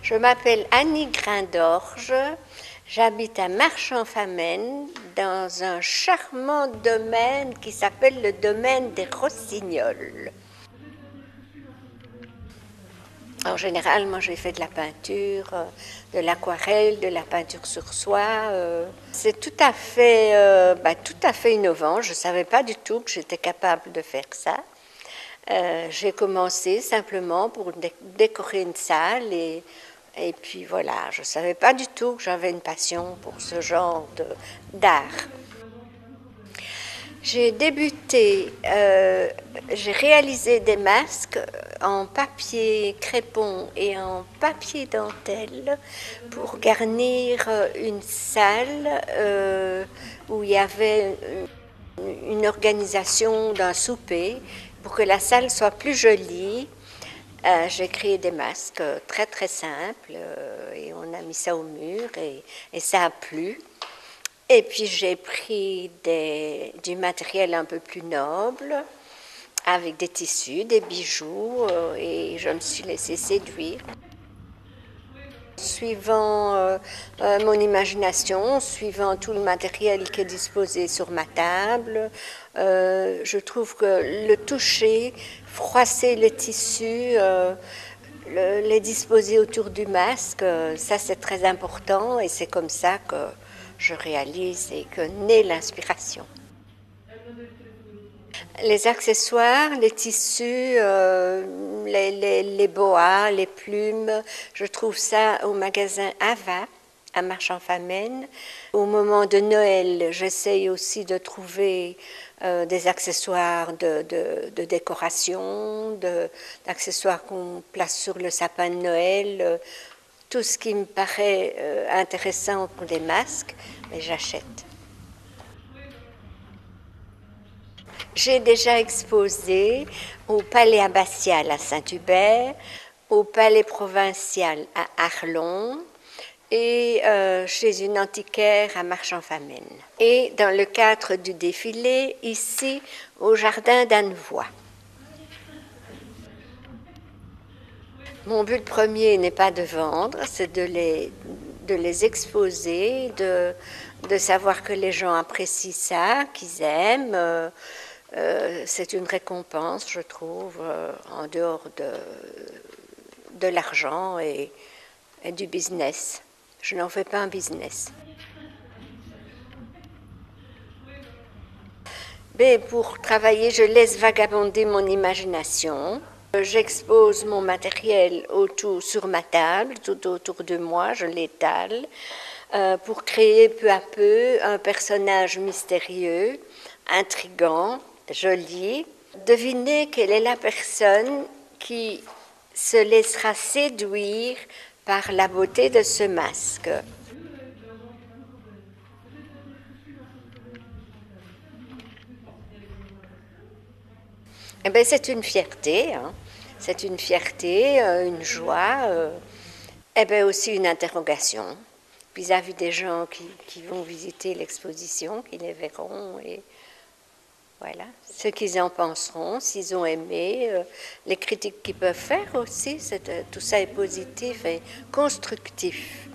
Je m'appelle Annie Grindorge, j'habite à Marche-en-Famenne dans un charmant domaine qui s'appelle le domaine des Rossignols. En général, moi j'ai fait de la peinture, de l'aquarelle, de la peinture sur soie. C'est tout à fait innovant. Je ne savais pas du tout que j'étais capable de faire ça. J'ai commencé simplement pour décorer une salle et puis voilà, je ne savais pas du tout que j'avais une passion pour ce genre d'art. J'ai débuté, j'ai réalisé des masques en papier crépon et en papier dentelle pour garnir une salle où il y avait une organisation d'un souper pour que la salle soit plus jolie. J'ai créé des masques très très simples et on a mis ça au mur et ça a plu. Et puis j'ai pris du matériel un peu plus noble avec des tissus, des bijoux et je me suis laissée séduire. Suivant mon imagination, suivant tout le matériel qui est disposé sur ma table, je trouve que le toucher, froisser les tissus, les disposer autour du masque, ça c'est très important et c'est comme ça que je réalise et que naît l'inspiration. Les accessoires, les tissus, les boas, les plumes, je trouve ça au magasin Ava, à Marche-en-Famenne. Au moment de Noël, j'essaye aussi de trouver des accessoires de décoration, d'accessoires qu'on place sur le sapin de Noël, tout ce qui me paraît intéressant pour des masques, mais j'achète. J'ai déjà exposé au Palais abbatial à Saint-Hubert, au Palais provincial à Arlon et chez une antiquaire à Marche-en-Famenne. Et dans le cadre du défilé, ici, au jardin d'Annevoie. Mon but premier n'est pas de vendre, c'est de les exposer, de savoir que les gens apprécient ça, qu'ils aiment. C'est une récompense, je trouve, en dehors de l'argent et du business. Je n'en fais pas un business. Mais pour travailler, je laisse vagabonder mon imagination. J'expose mon matériel sur ma table, tout autour de moi, je l'étale pour créer peu à peu un personnage mystérieux, intrigant, joli. Devinez quelle est la personne qui se laissera séduire par la beauté de ce masque. Eh bien, c'est une fierté, hein. C'est une fierté, une joie, et bien aussi une interrogation vis-à-vis des gens qui vont visiter l'exposition, qui les verront et voilà, ce qu'ils en penseront, s'ils ont aimé, les critiques qu'ils peuvent faire aussi, tout ça est positif et constructif.